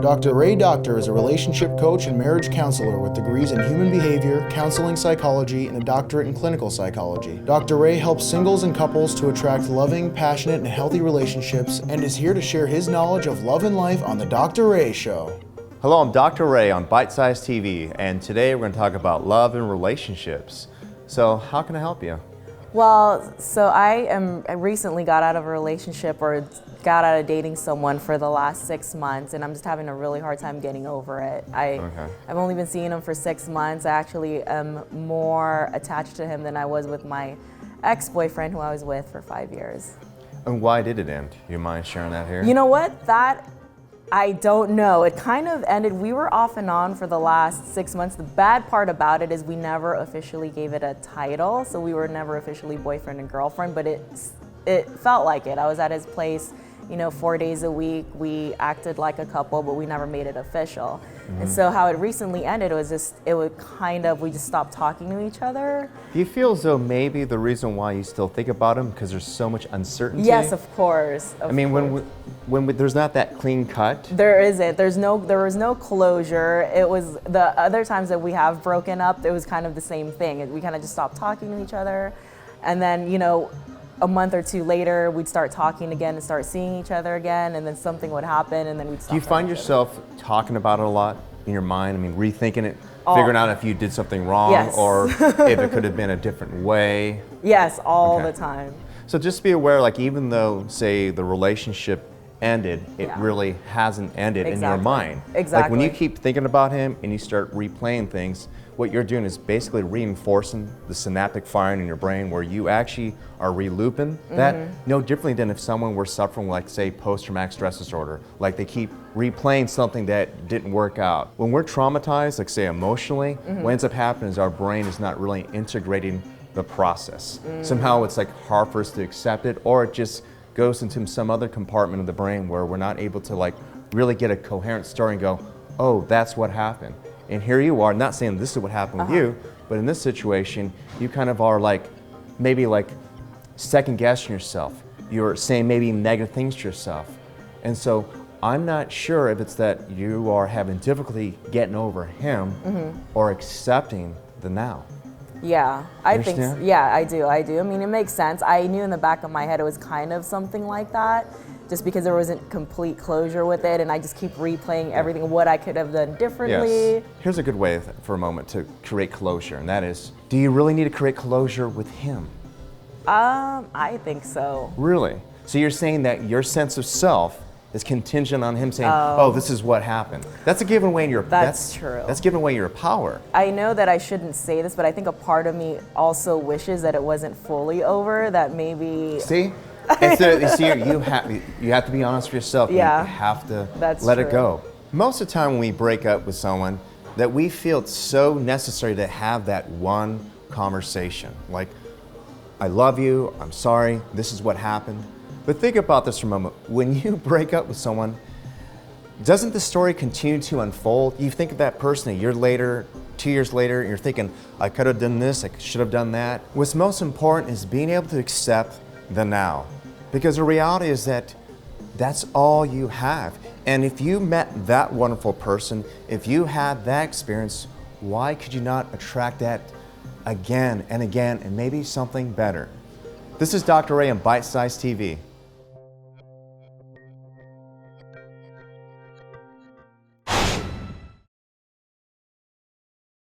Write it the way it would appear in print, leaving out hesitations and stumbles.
Dr. Ray Doktor is a relationship coach and marriage counselor with degrees in human behavior, counseling psychology, and a doctorate in clinical psychology. Dr. Ray helps singles and couples to attract loving, passionate, and healthy relationships and is here to share his knowledge of love and life on The Dr. Ray Show. Hello, I'm Dr. Ray on Bite Size TV, and today we're going to talk about love and relationships. So, how can I help you? Well, so I recently got out of a relationship or got out of dating someone for the last 6 months, and I'm just having a really hard time getting over it. I've only been seeing him for 6 months. I actually am more attached to him than I was with my ex-boyfriend who I was with for 5 years. And why did it end? Do you mind sharing that here? You know what? I don't know. It kind of ended, we were off and on for the last 6 months. The bad part about it is we never officially gave it a title, so we were never officially boyfriend and girlfriend, but it felt like it. I was at his place, 4 days a week. We acted like a couple, but we never made it official. Mm-hmm. And so how it recently ended was we just stopped talking to each other. Do you feel as though maybe the reason why you still think about him because there's so much uncertainty? Yes, of course. When there's not that clean cut? There isn't. There was no closure. It was the other times that we have broken up, it was kind of the same thing. We kind of just stopped talking to each other. And then, a month or two later, we'd start talking again and start seeing each other again, and then something would happen, and then we'd stop. Do you find yourself talking about it a lot in your mind? Rethinking it, figuring out if you did something wrong, yes. or if it could have been a different way? Yes, all the time. So just be aware, even though, say, the relationship ended, it really hasn't ended in your mind. Exactly. When you keep thinking about him and you start replaying things, what you're doing is basically reinforcing the synaptic firing in your brain where you actually are re-looping that no differently than if someone were suffering say post-traumatic stress disorder. They keep replaying something that didn't work out. When we're traumatized, say emotionally, what ends up happening is our brain is not really integrating the process. Somehow it's hard for us to accept it, or it just goes into some other compartment of the brain where we're not able to really get a coherent story and go, oh, that's what happened. And here you are, not saying this is what happened with you, but in this situation, you kind of are maybe second guessing yourself. You're saying maybe negative things to yourself. And so I'm not sure if it's that you are having difficulty getting over him or accepting the now. Yeah, I think so. Yeah, I do. It makes sense. I knew in the back of my head it was kind of something like that, just because there wasn't complete closure with it, and I just keep replaying everything, what I could have done differently. Yes. Here's a good way for a moment to create closure, and that is, do you really need to create closure with him? I think so. Really? So you're saying that your sense of self is contingent on him saying, oh, this is what happened. That's a given away in your That's true. That's giving away your power. I know that I shouldn't say this, but I think a part of me also wishes that it wasn't fully over, that maybe... See? You have to be honest with yourself. Yeah, you have to let it go. Most of the time when we break up with someone, that we feel it's so necessary to have that one conversation. I love you, I'm sorry, this is what happened. But think about this for a moment. When you break up with someone, doesn't the story continue to unfold? You think of that person a year later, 2 years later, and you're thinking, I could have done this, I should have done that. What's most important is being able to accept the now. Because the reality is that that's all you have. And if you met that wonderful person, if you had that experience, why could you not attract that again and again and maybe something better? This is Dr. Ray on Bite Size TV.